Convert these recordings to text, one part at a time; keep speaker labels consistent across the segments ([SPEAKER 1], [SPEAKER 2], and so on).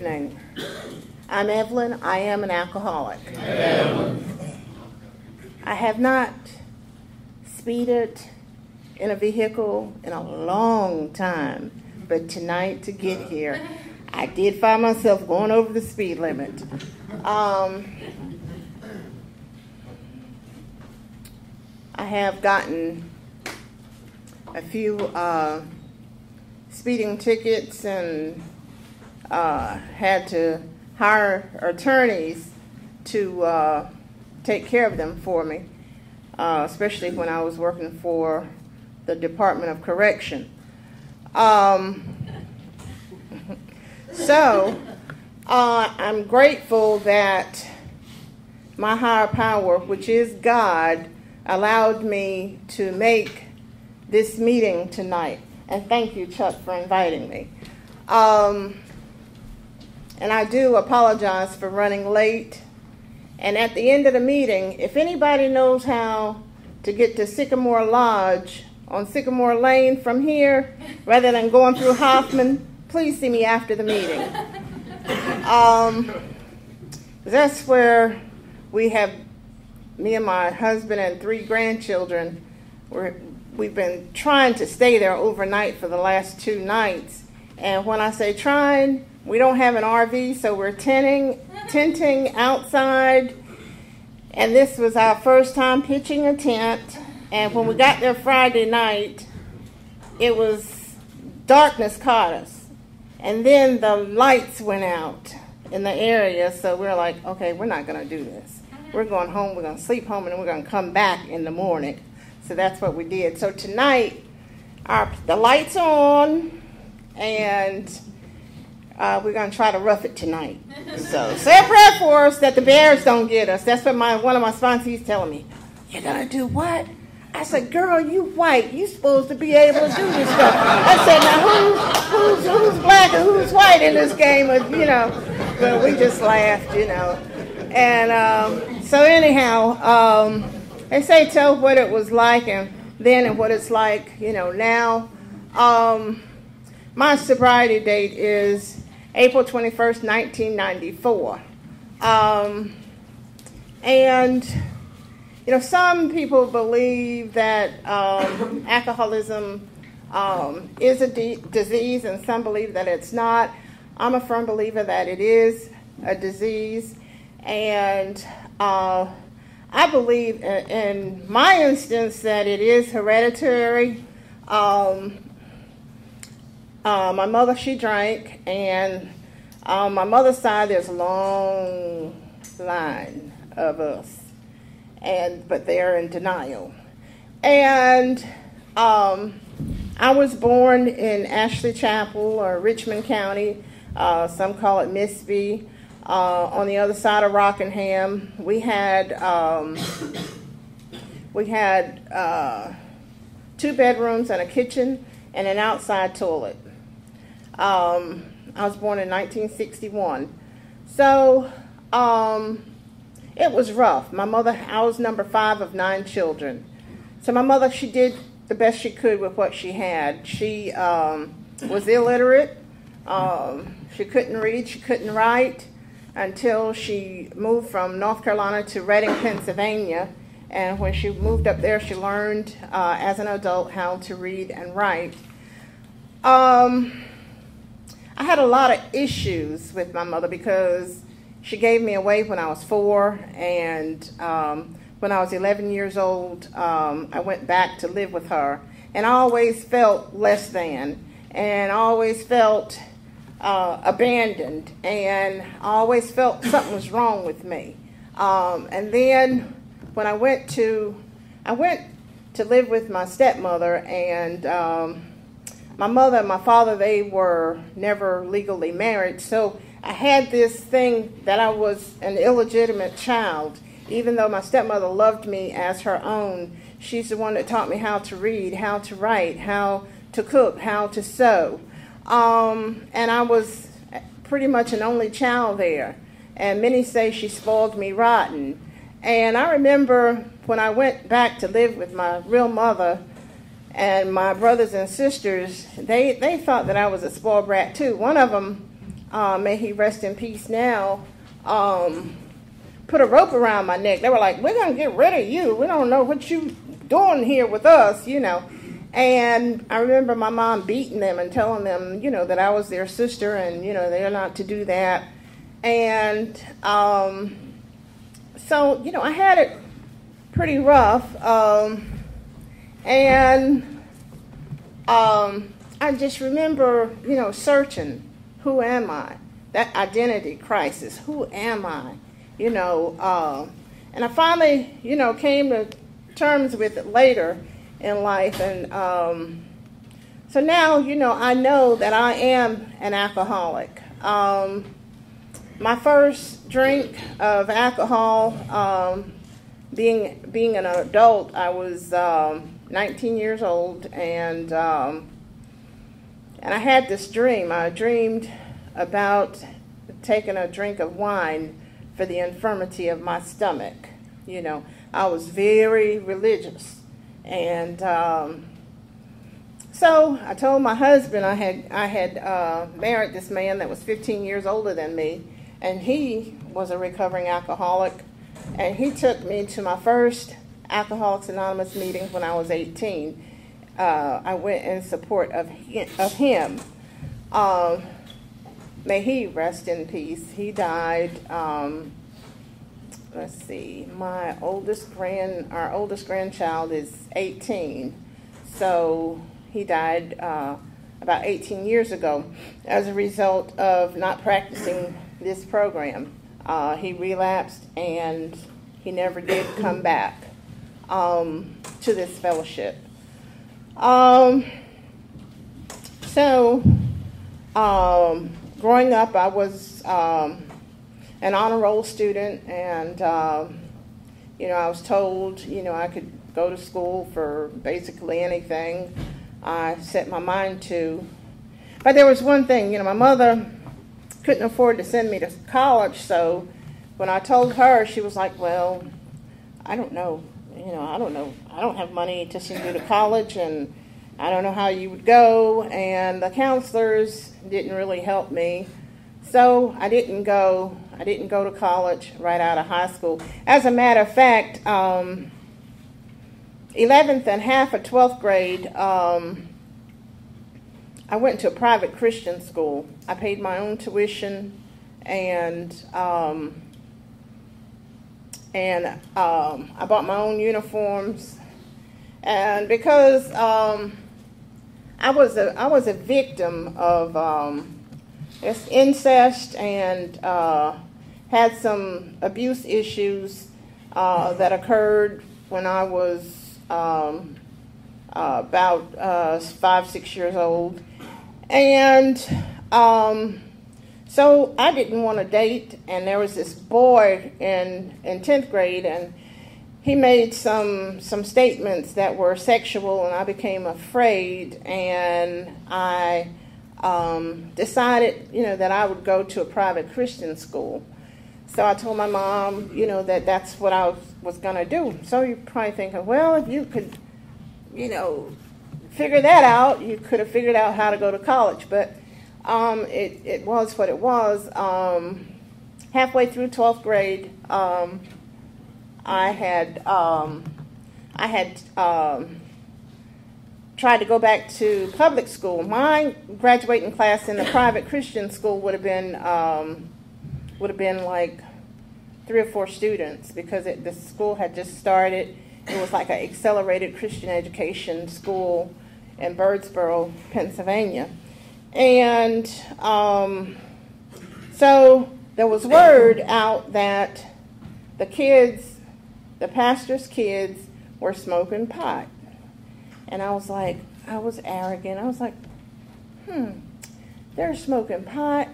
[SPEAKER 1] evening. I'm Evelyn. I am an alcoholic. I have not speeded in a vehicle in a long time, but tonight to get here, I did find myself going over the speed limit. I have gotten a few speeding tickets and had to hire attorneys to take care of them for me, especially when I was working for the Department of Correction. So I'm grateful that my higher power, which is God, allowed me to make this meeting tonight. And thank you, Chuck, for inviting me. And I do apologize for running late. And at the end of the meeting, if anybody knows how to get to Sycamore Lodge on Sycamore Lane from here, rather than going through Hoffman, please see me after the meeting. That's where we have, me and my husband and 3 grandchildren, we've been trying to stay there overnight for the last 2 nights. And when I say trying, we don't have an RV, so we're tenting outside. And this was our first time pitching a tent. And when we got there Friday night, it was darkness caught us. And then the lights went out in the area, so we're like, okay, we're not going to do this. We're going home, we're going to sleep home, and then we're going to come back in the morning. So that's what we did. So tonight, the lights are on, and we're going to try to rough it tonight. So say a prayer for us that the bears don't get us. That's what one of my sponsees telling me. You're going to do what? I said, girl, you white. You supposed to be able to do this stuff. I said, now who's black and who's white in this game? But we just laughed, And so anyhow, they say tell what it was like and then and what it's like, now. My sobriety date is April 21st, 1994. And some people believe that alcoholism is a disease, and some believe that it's not. I'm a firm believer that it is a disease, and I believe in my instance that it is hereditary. My mother, she drank, and on my mother's side, there's a long line of us. But they're in denial. And I was born in Ashley Chapel or Richmond County. Some call it Misby. On the other side of Rockingham, we had 2 bedrooms and a kitchen and an outside toilet. I was born in 1961. So it was rough. My mother, I was number 5 of 9 children. So my mother, she did the best she could with what she had. She was illiterate. She couldn't read, she couldn't write until she moved from North Carolina to Reading, Pennsylvania. And when she moved up there, she learned as an adult how to read and write. I had a lot of issues with my mother because she gave me away when I was 4, and when I was 11 years old, I went back to live with her. And I always felt less than, and I always felt abandoned, and I always felt something was wrong with me. And then when I went to live with my stepmother, and my mother and my father, they were never legally married, so I had this thing that I was an illegitimate child. Even though my stepmother loved me as her own, she's the one that taught me how to read, how to write, how to cook, how to sew. And I was pretty much an only child there. And many say she spoiled me rotten. And I remember when I went back to live with my real mother and my brothers and sisters, they thought that I was a spoiled brat too. One of them may he rest in peace now, put a rope around my neck. They were like, we're going to get rid of you. We don't know what you doing here with us, you know. And I remember my mom beating them and telling them, you know, that I was their sister and, you know, they're not to do that. And so, you know, I had it pretty rough. And I just remember, you know, searching, who am I? That identity crisis, who am I? You know, and I finally, you know, came to terms with it later in life. And so now, you know, I know that I am an alcoholic. My first drink of alcohol, being an adult, I was 19 years old, and I had this dream. I dreamed about taking a drink of wine for the infirmity of my stomach. You know, I was very religious, and so I told my husband I had married this man that was 15 years older than me, and he was a recovering alcoholic, and he took me to my first Alcoholics Anonymous meeting when I was 18. I went in support of him. May he rest in peace. He died. Let's see. Our oldest grandchild is 18, so he died about 18 years ago as a result of not practicing this program. He relapsed, and he never did come back to this fellowship. Growing up, I was an honor roll student, and you know, I was told, you know, I could go to school for basically anything I set my mind to. But there was one thing, you know, my mother couldn't afford to send me to college, so when I told her, she was like, well, I don't know, I don't have money to send you to college, and I don't know how you would go, and the counselors didn't really help me, so I didn't go to college right out of high school. As a matter of fact, 11th and half of 12th grade, I went to a private Christian school. I paid my own tuition, and I bought my own uniforms. And because I was a victim of incest and had some abuse issues that occurred when I was about 5-6 years old. And so I didn't want to date, and there was this boy in 10th grade, and he made some statements that were sexual, and I became afraid, and I decided, you know, that I would go to a private Christian school. So I told my mom, you know, that that's what I was going to do. So you're probably thinking, well, if you could, you know, figure that out, you could have figured out how to go to college. But it was what it was. Halfway through 12th grade, I had tried to go back to public school. My graduating class in the private Christian school would have been like 3 or 4 students, because the school had just started. It was like an accelerated Christian education school in Birdsboro, Pennsylvania. And so there was word out that the pastor's kids were smoking pot. And I was arrogant. I was like, they're smoking pot.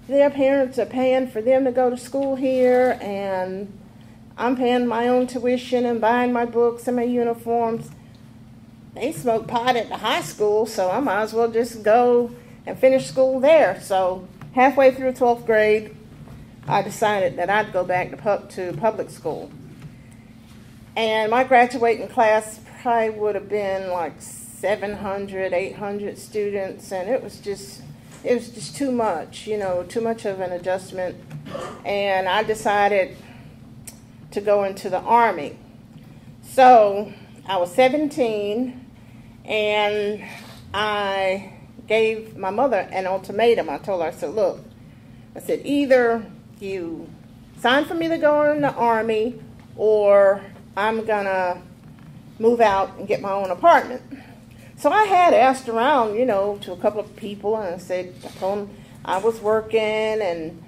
[SPEAKER 1] Their parents are paying for them to go to school here, and I'm paying my own tuition and buying my books and my uniforms. They smoke pot at the high school, so I might as well just go and finish school there. So halfway through 12th grade, I decided that I'd go back to public school. And my graduating class probably would have been like 700, 800 students, and it was just it was just too much, too much of an adjustment. And I decided to go into the Army. So I was 17, and I gave my mother an ultimatum. I told her, I said, look, either you sign for me to go in the Army, or I'm going to move out and get my own apartment. So I had asked around, to a couple of people, and I told them I was working, and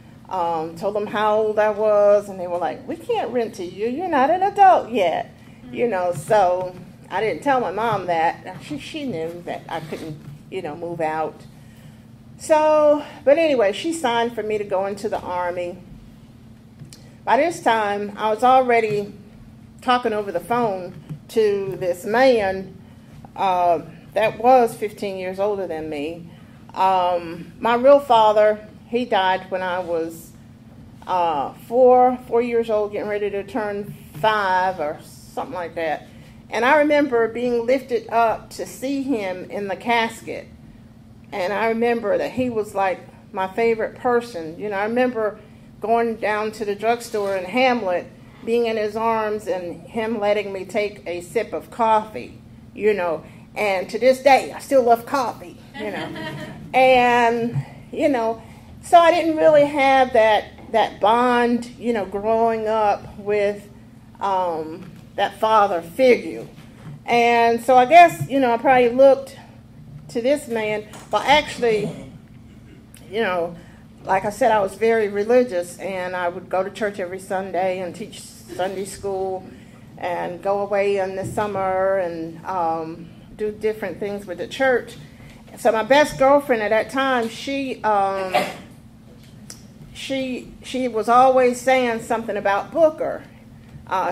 [SPEAKER 1] told them how old I was, and they were like, we can't rent to you. You're not an adult yet. So I didn't tell my mom that. She knew that I couldn't, move out. So, but anyway, she signed for me to go into the Army. By this time, I was already talking over the phone to this man that was 15 years older than me. My real father, he died when I was 4 years old, getting ready to turn 5 or something like that. And I remember being lifted up to see him in the casket. And I remember that he was like my favorite person. I remember going down to the drugstore in Hamlet, being in his arms, and him letting me take a sip of coffee, And to this day, I still love coffee, And, so I didn't really have that bond, growing up with that father figure. And so I guess, I probably looked to this man. Well, actually, like I said, I was very religious, and I would go to church every Sunday and teach Sunday school and go away in the summer and do different things with the church. So my best girlfriend at that time, she was always saying something about Booker.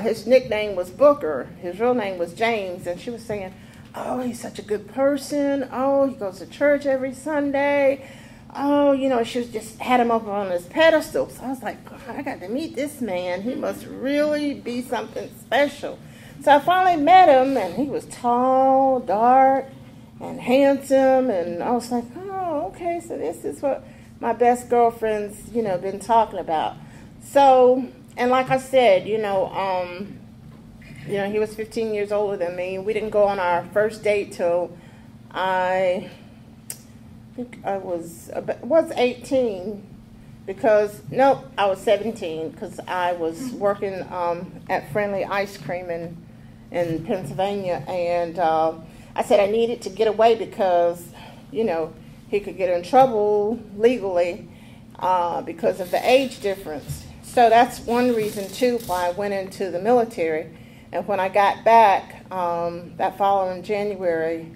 [SPEAKER 1] His nickname was Booker. His real name was James. And she was saying, oh, he's such a good person. Oh, he goes to church every Sunday. Oh, she was just had him up on his pedestal. So I was like, God, I got to meet this man. He must really be something special. So I finally met him, and he was tall, dark, and handsome. And I was like, oh, okay, so this is what my best girlfriend's, been talking about. So, and like I said, he was 15 years older than me. We didn't go on our first date till I think I was 18, because, nope, I was 17, because I was working at Friendly Ice Cream in Pennsylvania, and I said I needed to get away because, he could get in trouble legally because of the age difference. So that's one reason, too, why I went into the military. And when I got back that following January,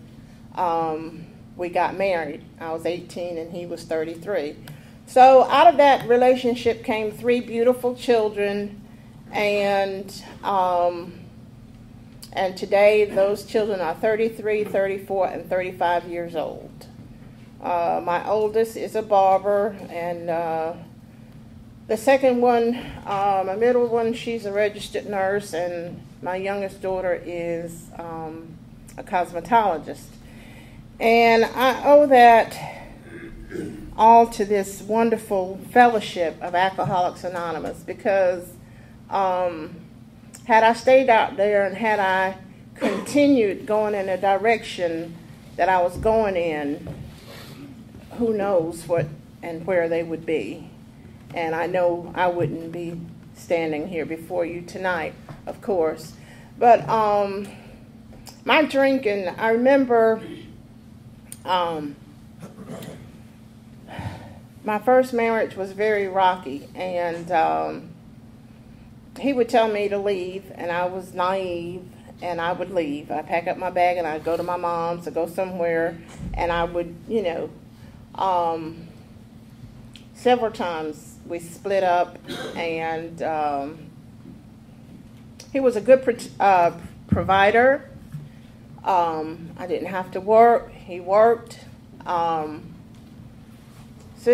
[SPEAKER 1] we got married. I was 18 and he was 33. So out of that relationship came 3 beautiful children, and today those children are 33, 34, and 35 years old. My oldest is a barber, and the second one, my middle one, she's a registered nurse, and my youngest daughter is a cosmetologist. And I owe that all to this wonderful fellowship of Alcoholics Anonymous, because had I stayed out there and had I continued going in the direction that I was going in, who knows what and where they would be. And I know I wouldn't be standing here before you tonight, of course. But my drinking, I remember my first marriage was very rocky, and he would tell me to leave, and I was naive, and I would leave. I'd pack up my bag, and I'd go to my mom's or go somewhere, and I would, several times we split up, and he was a good provider. I didn't have to work. He worked. So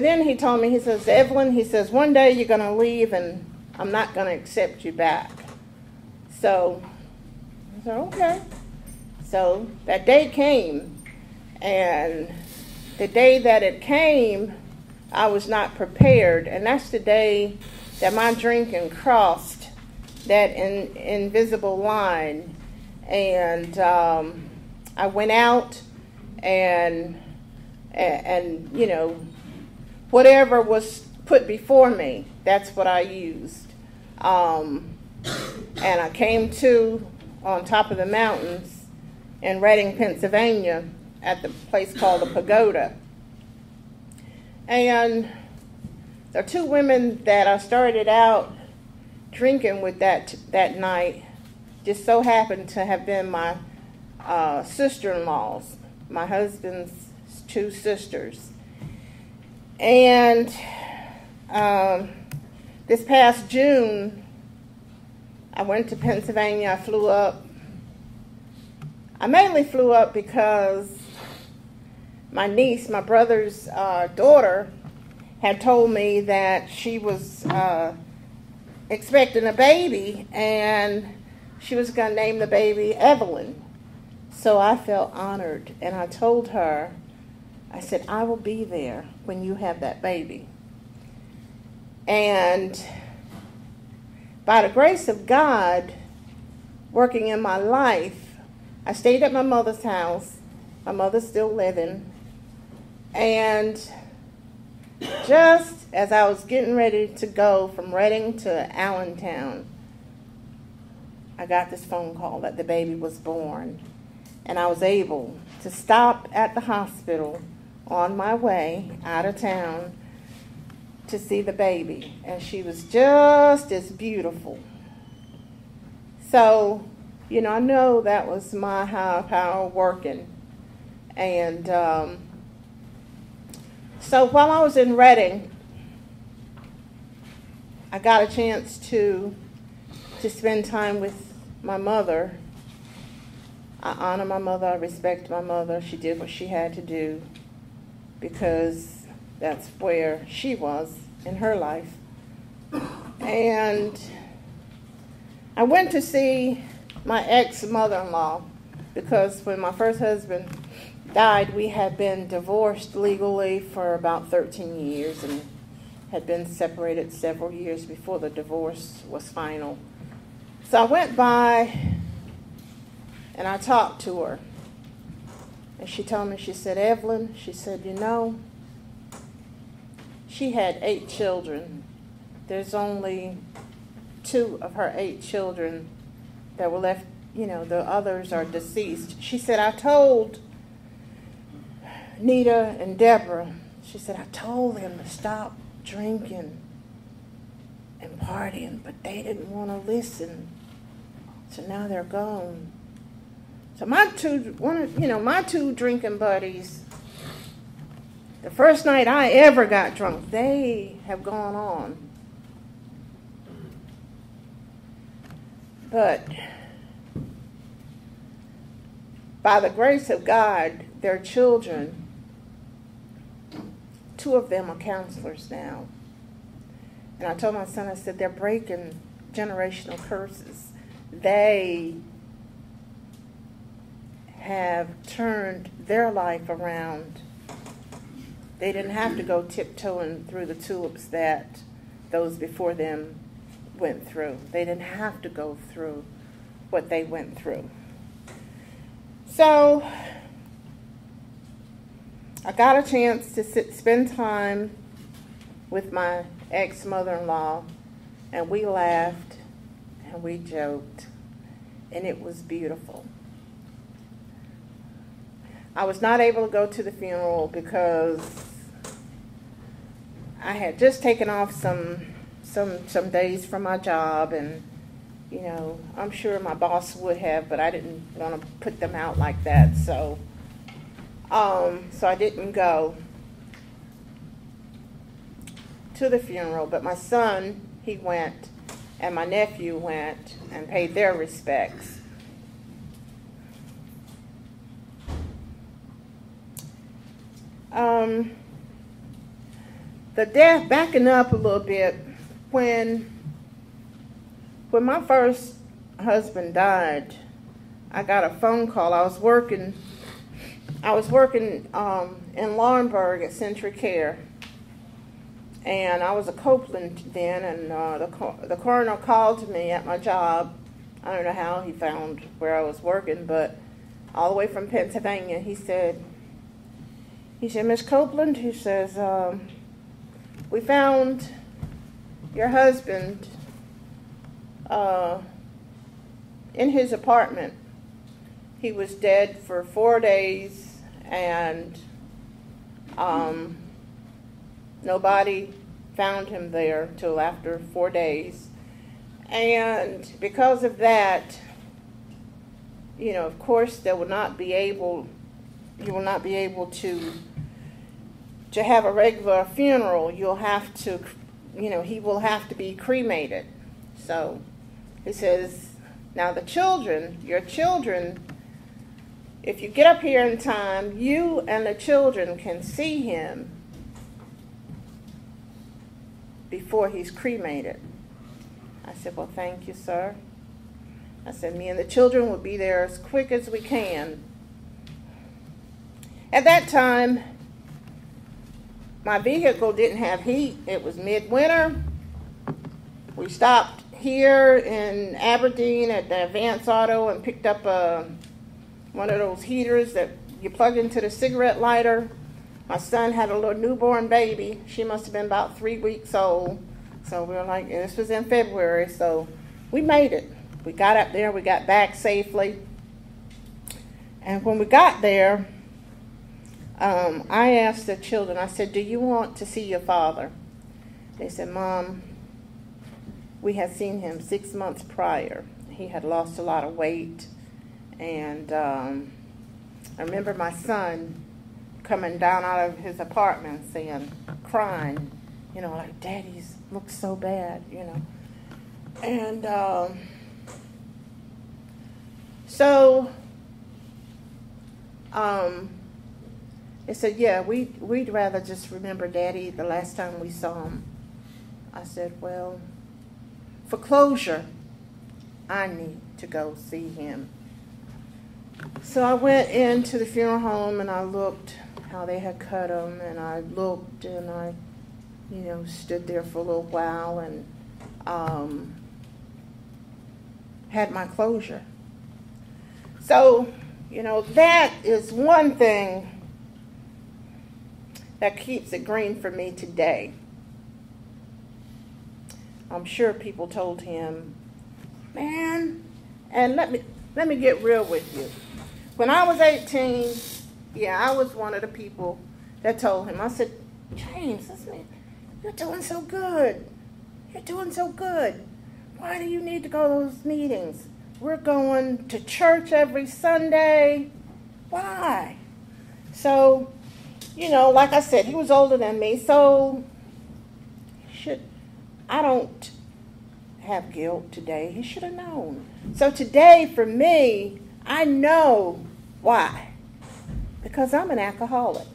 [SPEAKER 1] then he told me, he says, Evelyn, he says, one day you're going to leave and I'm not going to accept you back. So I said, okay. So that day came, and the day that it came, I was not prepared. And that's the day that my drinking crossed that invisible line. And I went out and you know, whatever was put before me, that's what I used. And I came to on top of the mountains in Reading, Pennsylvania, at the place called the Pagoda. And there are two women that I started out drinking with that night, just so happened to have been my sister-in-laws, my husband's two sisters. And this past June, I went to Pennsylvania. I flew up. I mainly flew up because my niece, my brother's daughter, had told me that she was expecting a baby, and she was going to name the baby Evelyn. So I felt honored, and I told her, I said, I will be there when you have that baby. And by the grace of God working in my life, I stayed at my mother's house. My mother's still living. And just as I was getting ready to go from Reading to Allentown, I got this phone call that the baby was born. And I was able to stop at the hospital on my way out of town to see the baby. And she was just as beautiful. So, you know, I know that was my higher power working. And so while I was in Reading, I got a chance to spend time with my mother. I honor my mother. I respect my mother. She did what she had to do because that's where she was in her life. And I went to see my ex-mother-in-law because when my first husband died, we had been divorced legally for about 13 years and had been separated several years before the divorce was final. So I went by and I talked to her. And she told me, she said, Evelyn, she said, you know, she had 8 children. There's only 2 of her 8 children that were left, you know, the others are deceased. She said, I told Nita and Deborah, she said, I told them to stop drinking and partying, but they didn't want to listen. So now they're gone. So my two drinking buddies, the first night I ever got drunk, they have gone on. But by the grace of God, their children, 2 of them are counselors now. And I told my son, I said, they're breaking generational curses. They have turned their life around. They didn't have to go tiptoeing through the tulips that those before them went through. They didn't have to go through what they went through. So I got a chance to spend time with my ex-mother-in-law, and we laughed and we joked, and it was beautiful. I was not able to go to the funeral because I had just taken off some days from my job, and you know, I'm sure my boss would have, but I didn't want to put them out like that, so I didn't go to the funeral. But my son, he went, and my nephew went and paid their respects. The death, backing up a little bit, when my first husband died, I got a phone call. I was working I was working in Laurinburg at Century Care, and I was a Copeland then, and the coroner called to me at my job. I don't know how he found where I was working, but all the way from Pennsylvania, he said, Miss Copeland, he says, we found your husband in his apartment. He was dead for 4 days, and nobody found him there till after 4 days. And because of that, you know, of course, you will not be able to have a regular funeral. You'll have to, you know, he will have to be cremated. So he says, now the children, your children, if you get up here in time, you and the children can see him before he's cremated. I said, well, thank you, sir. I said, me and the children will be there as quick as we can. At that time, my vehicle didn't have heat. It was midwinter. We stopped here in Aberdeen at the Advance Auto and picked up one of those heaters that you plug into the cigarette lighter. My son had a little newborn baby. She must have been about 3 weeks old. So we were like, and this was in February, so we made it. We got up there, we got back safely. And when we got there, I asked the children, I said, do you want to see your father? They said, Mom, we had seen him 6 months prior. He had lost a lot of weight. And I remember my son coming down out of his apartment saying, crying, you know, like, Daddy's looks so bad, you know. And they said, yeah, we'd rather just remember Daddy the last time we saw him. I said, well, for closure, I need to go see him. So I went into the funeral home and I looked how they had cut him, and I looked and I, you know, stood there for a little while and had my closure. So, you know, that is one thing that keeps it green for me today. I'm sure people told him, man, and let me get real with you. When I was 18, yeah, I was one of the people that told him, I said, James, listen, you're doing so good. You're doing so good. Why do you need to go to those meetings? We're going to church every Sunday. Why? So, you know, like I said, he was older than me, so I don't have guilt today. He should have known. So today, for me, I know why. Because I'm an alcoholic.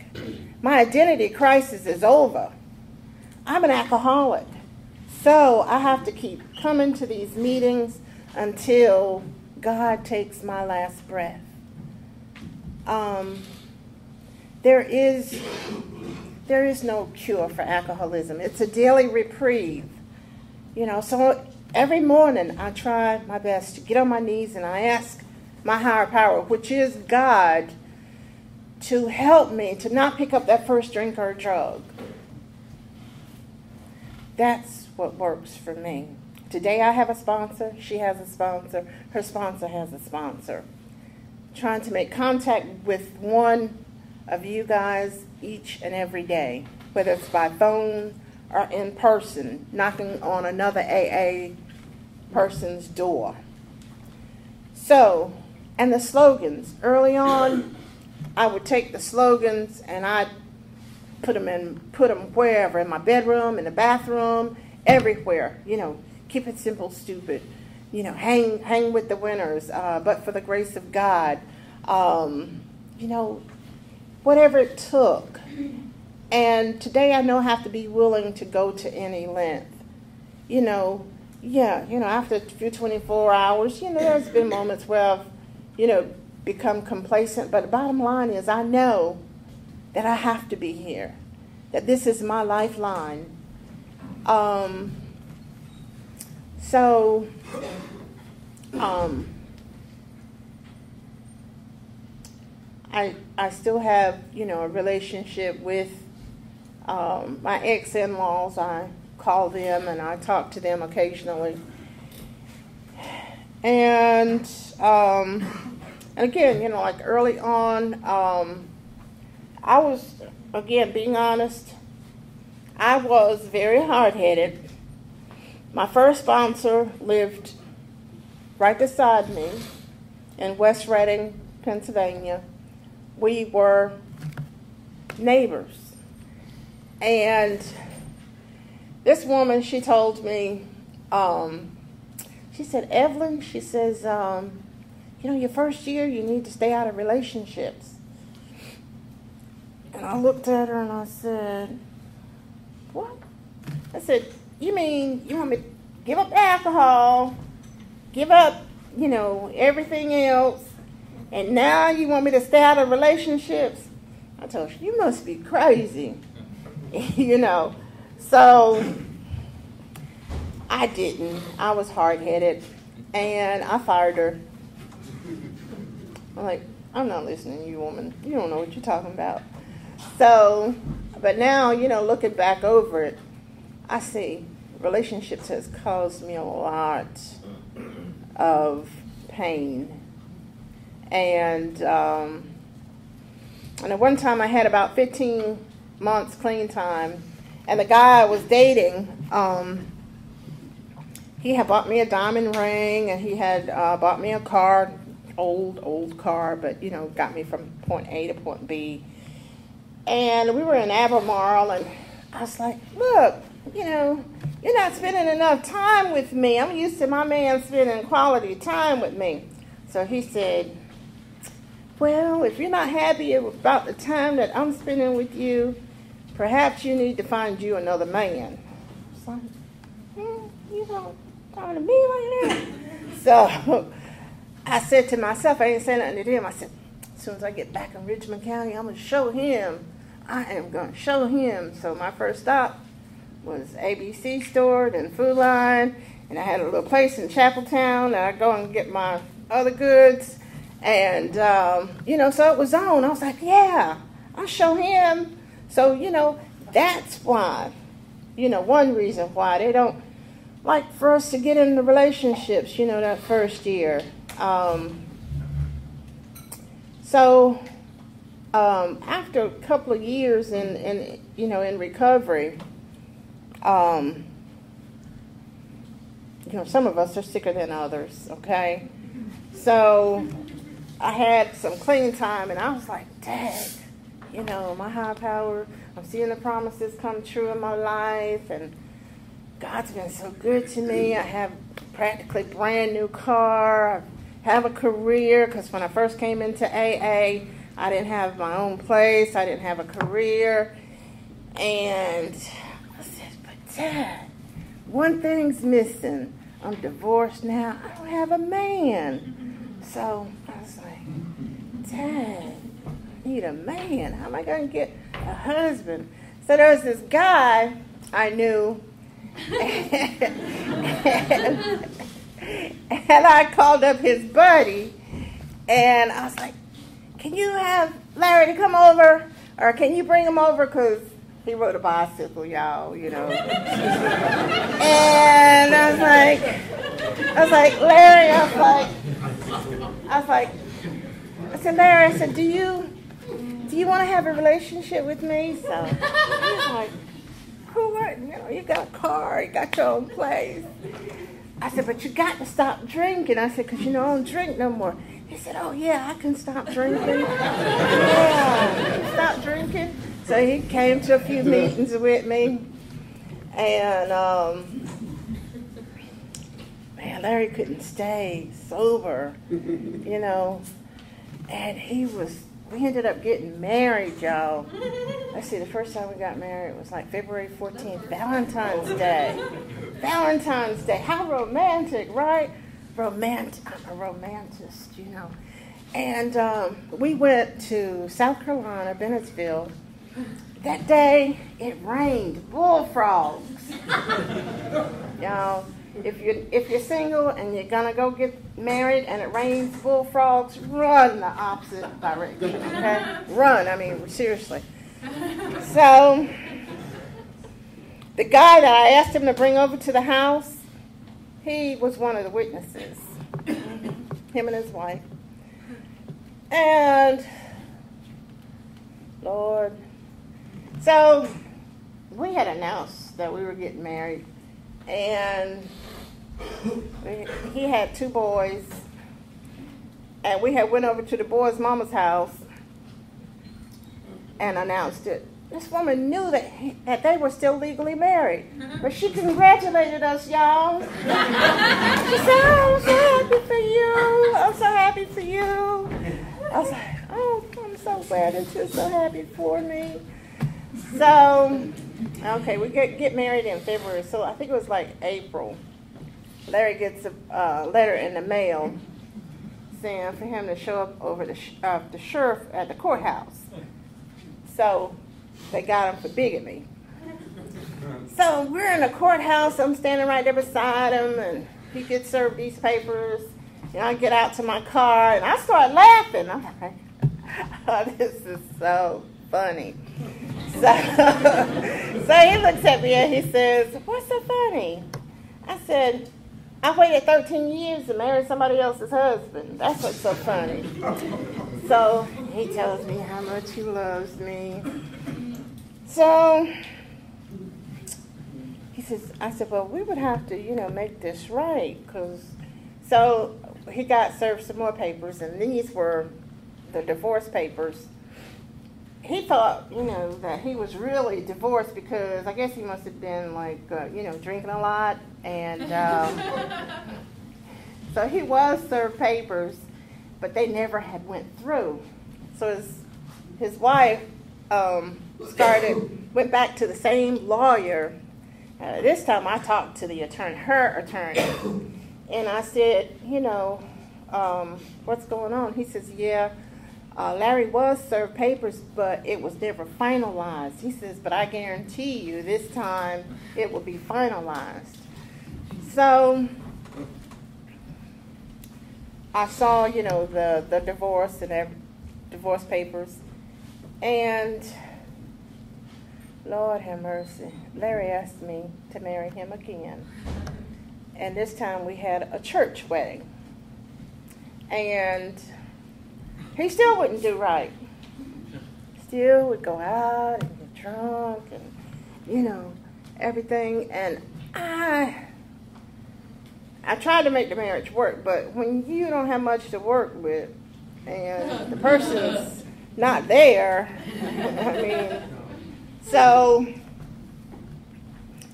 [SPEAKER 1] My identity crisis is over. I'm an alcoholic. So I have to keep coming to these meetings until God takes my last breath. There is no cure for alcoholism. It's a daily reprieve. You know, so every morning I try my best to get on my knees and I ask my higher power, which is God, to help me to not pick up that first drink or drug. That's what works for me. Today I have a sponsor. She has a sponsor. Her sponsor has a sponsor. Trying to make contact with one of you guys each and every day, whether it's by phone or in person, knocking on another AA person's door. So, and the slogans. Early on, I would take the slogans and I'd put them wherever, in my bedroom, in the bathroom, everywhere. You know, keep it simple, stupid. You know, hang with the winners, but for the grace of God. You know, whatever it took. And today I know I have to be willing to go to any length. You know, yeah, you know, after a few 24 hours, you know, there's been moments where I've, you know, become complacent. But the bottom line is I know that I have to be here, that this is my lifeline. I still have, a relationship with my ex-in-laws. I call them and I talk to them occasionally. And again, like early on, I was, again, being honest, I was very hard-headed. My first sponsor lived right beside me in West Reading, Pennsylvania. We were neighbors. And this woman, she told me, she said, Evelyn, she says, your first year you need to stay out of relationships. And I looked at her and I said, what? I said, you mean you want me to give up alcohol, give up, everything else, and now you want me to stay out of relationships? I told her, you must be crazy. So I didn't. I was hard-headed, and I fired her. I'm like, I'm not listening to you, woman. You don't know what you're talking about. So, but now, looking back over it, I see relationships has caused me a lot of pain. And at one time I had about 15 months clean time, and the guy I was dating, he had bought me a diamond ring, and he had bought me a car, old car, but got me from point A to point B. And we were in Albemarle, and I was like, look, you're not spending enough time with me. I'm used to my man spending quality time with me. So he said, well, if you're not happy about the time that I'm spending with you, perhaps you need to find you another man. I was like, you don't talking to me like that? So I said to myself, I ain't saying nothing to them. I said, as soon as I get back in Richmond County, I'm going to show him. I am going to show him. So my first stop was ABC store, then Food Line, and I had a little place in Chapeltown, and I go and get my other goods. And, so it was on. I was like, yeah, I'll show him. So, that's why, one reason why they don't like for us to get into relationships, that first year. After a couple of years in recovery, some of us are sicker than others, okay? So I had some clean time, and I was like, Dad, my high power, I'm seeing the promises come true in my life, and God's been so good to me. I have practically brand new car. I have a career, because when I first came into AA, I didn't have my own place. I didn't have a career. And I said, but Dad, one thing's missing. I'm divorced now. I don't have a man. So I was like, Dad, I need a man. How am I going to get a husband? So there was this guy I knew, and I called up his buddy, and I was like, can you have Larry to come over? Or can you bring him over? Because he rode a bicycle, y'all, And I said, Larry, I said, Larry, do you want to have a relationship with me? So he's like, cool, you got a car, you got your own place. I said, but you got to stop drinking. I said, because I don't drink no more. He said, oh, yeah, I can stop drinking. Yeah, stop drinking. So he came to a few meetings with me. And, man, Larry couldn't stay sober, And we ended up getting married, y'all. Let's see, the first time we got married was like February 14th, Valentine's Day. Valentine's Day. How romantic, right? I'm a romantist, And we went to South Carolina, Bennettsville. That day, it rained bullfrogs. Y'all, if you're single and you're gonna go get married and it rains bullfrogs, run the opposite direction. Okay, run. I mean, seriously. So the guy that I asked him to bring over to the house, he was one of the witnesses. Him and his wife. And Lord, so we had announced that we were getting married, and he had 2 boys, and we had went over to the boys' mama's house and announced it. This woman knew that they were still legally married, but she congratulated us, y'all. She said, "Oh, I'm so happy for you. I'm so happy for you." I was like, "Oh, I'm so glad that you're so happy for me." So, okay, we get married in February, so I think it was like April. Larry gets a letter in the mail saying for him to show up over the sheriff at the courthouse. So they got him for bigamy. So we're in the courthouse. I'm standing right there beside him, and he gets served these papers. And I get out to my car, and I start laughing. I'm like, "Oh, this is so funny." So he looks at me and he says, "What's so funny?" I said, "I waited 13 years to marry somebody else's husband. That's what's so funny." So he tells me how much he loves me. So he says, I said, "Well, we would have to, make this right." So he got served some more papers, and these were the divorce papers. He thought, that he was really divorced because I guess he must have been like, drinking a lot. And so he was served papers, but they never had went through. So his wife went back to the same lawyer. This time I talked to her attorney. And I said, what's going on? He says, "Yeah, Larry was served papers, but it was never finalized." He says, "But I guarantee you this time it will be finalized." So I saw, the divorce and divorce papers. And Lord have mercy, Larry asked me to marry him again. And this time we had a church wedding. And he still wouldn't do right. Still would go out and get drunk and, everything. And I tried to make the marriage work, but when you don't have much to work with and the person's not there, so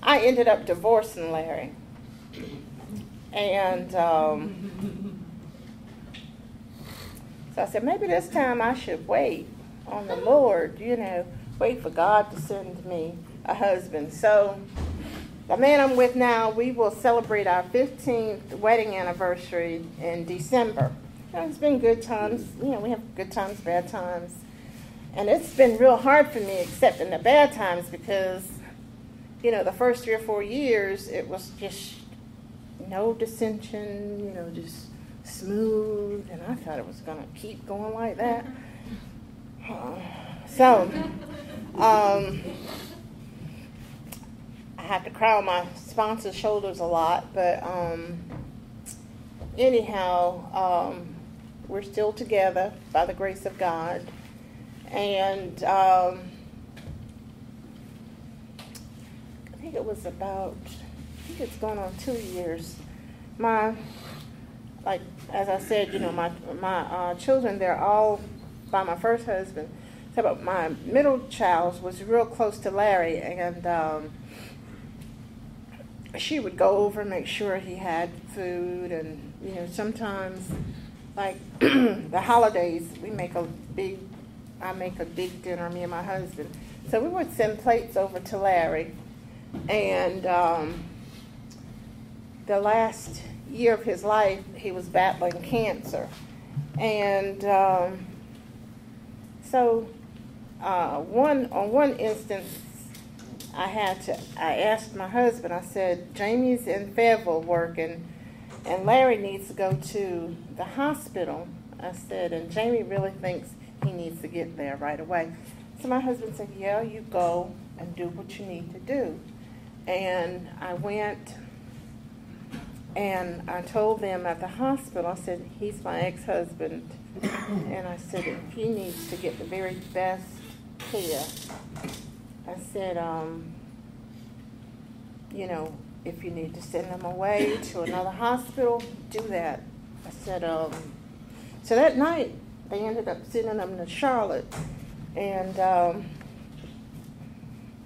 [SPEAKER 1] I ended up divorcing Larry. And so I said, maybe this time I should wait on the Lord, wait for God to send me a husband. So the man I'm with now, we will celebrate our 15th wedding anniversary in December. It's been good times. We have good times, bad times. And it's been real hard for me, except in the bad times, because, the first 3 or 4 years, it was just no dissension, just smooth, and I thought it was going to keep going like that. So, I have to cry on my sponsor's shoulders a lot, but anyhow, we're still together by the grace of God, and I think it's going on 2 years. As I said, my children, they're all by my first husband. So, but my middle child was real close to Larry, and she would go over and make sure he had food, and sometimes, like the holidays, I make a big dinner, me and my husband. So we would send plates over to Larry, and the last year of his life, he was battling cancer. And on one instance, I asked my husband, I said, Jamie's in Fayetteville working, and Larry needs to go to the hospital. I said, and Jamie really thinks he needs to get there right away. So my husband said, yeah, you go and do what you need to do. And I went and I told them at the hospital, I said, he's my ex-husband. And I said, he needs to get the very best care. I said, you know, if you need to send him away to another hospital, do that. I said, so that night, they ended up sending him to Charlotte. And,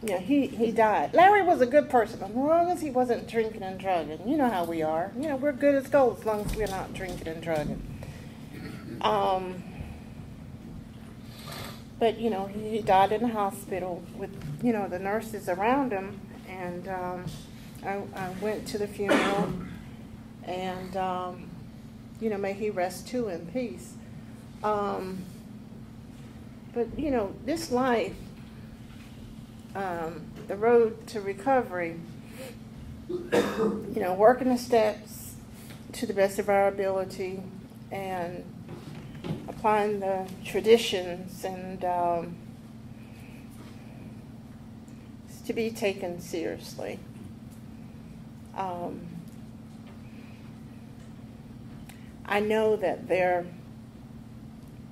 [SPEAKER 1] you know, he died. Larry was a good person, as long as he wasn't drinking and drugging. You know how we are. You know, we're good as gold as long as we're not drinking and drugging. But, you know, he died in the hospital with, you know, the nurses around him. And I went to the funeral. And, you know, may he rest too in peace. But, you know, this life, the road to recovery, you know, working the steps to the best of our ability and applying the traditions and to be taken seriously. I know that there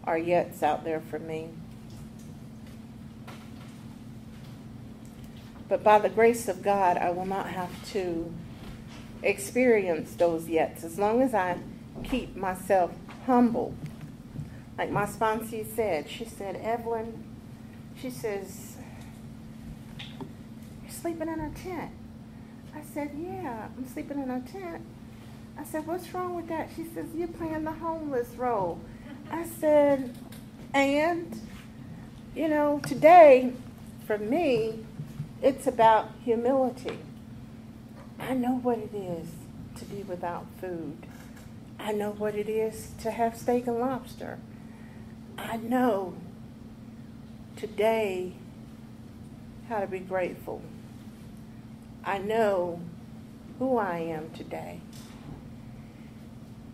[SPEAKER 1] are yets out there for me. But by the grace of God, I will not have to experience those yets as long as I keep myself humble. Like my sponsee said, she said, Evelyn, she says, you're sleeping in a tent. I said, yeah, I'm sleeping in a tent. I said, what's wrong with that? She says, you're playing the homeless role. I said, and, you know, today, for me, it's about humility. I know what it is to be without food. I know what it is to have steak and lobster. I know today how to be grateful. I know who I am today.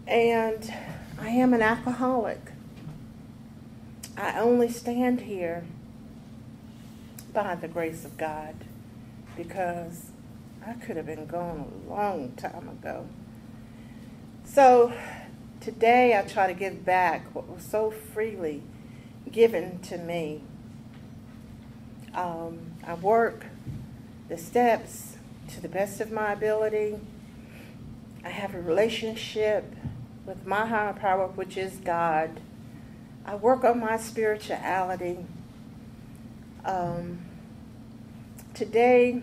[SPEAKER 1] And I am an alcoholic. I only stand here by the grace of God, because I could have been gone a long time ago. So today I try to give back what was so freely given to me. I work the steps to the best of my ability. I have a relationship with my higher power, which is God. I work on my spirituality. Today,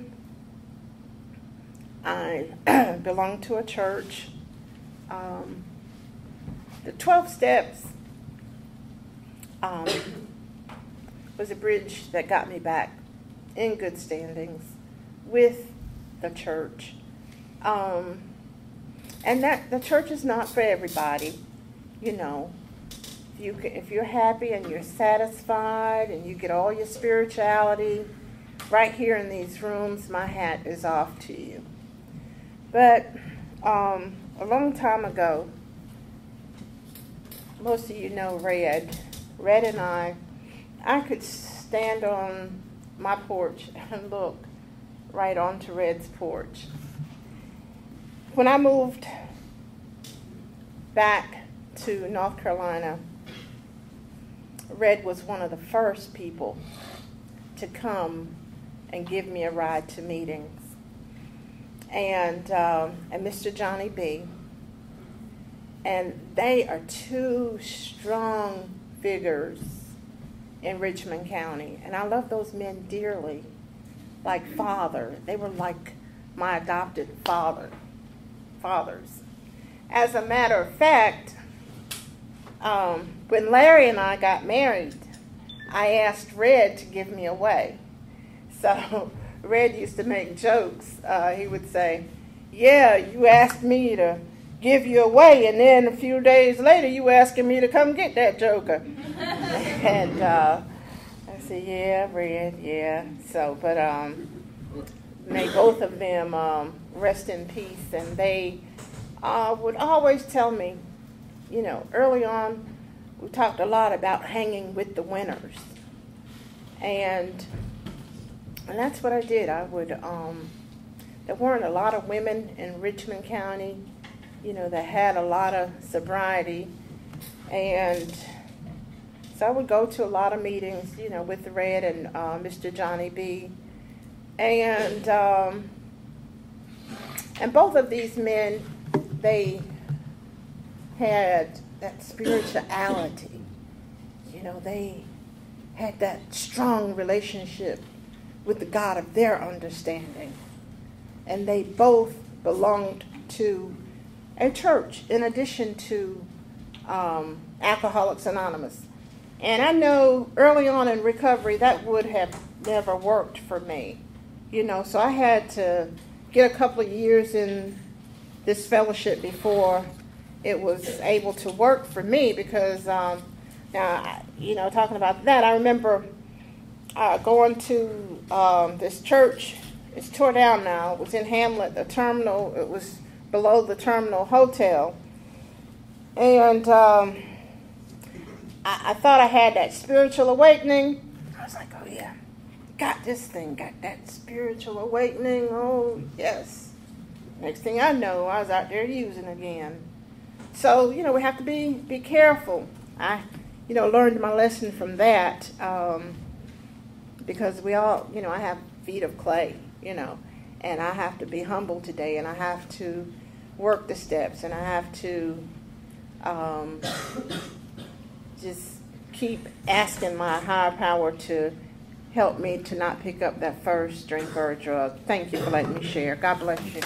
[SPEAKER 1] I belong to a church. The 12 steps was a bridge that got me back in good standings with the church. And that the church is not for everybody, you know. If you're happy and you're satisfied and you get all your spirituality right here in these rooms, my hat is off to you. But a long time ago, most of you know Red and I could stand on my porch and look right onto Red's porch. When I moved back to North Carolina, Red was one of the first people to come and give me a ride to meetings. And Mr. Johnny B. And they are two strong figures in Richmond County. And I love those men dearly, like father. They were like my adopted fathers. As a matter of fact, when Larry and I got married, I asked Red to give me away. So Red used to make jokes. He would say, yeah, you asked me to give you away, and then a few days later you asking me to come get that joker. And I said, yeah, Red, yeah. So, but may both of them rest in peace. And they would always tell me, you know, early on, we talked a lot about hanging with the winners. And that's what I did. I would, there weren't a lot of women in Richmond County, you know, that had a lot of sobriety. And so I would go to a lot of meetings, you know, with the Red and Mr. Johnny B. And both of these men, they had that spirituality. You know, they had that strong relationship with the God of their understanding. And they both belonged to a church in addition to Alcoholics Anonymous. And I know early on in recovery that would have never worked for me. You know, so I had to get a couple of years in this fellowship before it was able to work for me, because now, you know, talking about that, I remember going to this church. It's tore down now. It was in Hamlet, the terminal. It was below the Terminal Hotel. And I thought I had that spiritual awakening. I was like, oh yeah, got this thing, got that spiritual awakening. Oh yes. Next thing I know, I was out there using again. So, you know, we have to be careful. I, you know, learned my lesson from that, because we all, you know, I have feet of clay, you know, and I have to be humble today, and I have to work the steps, and I have to just keep asking my higher power to help me to not pick up that first drink or a drug. Thank you for letting me share. God bless you.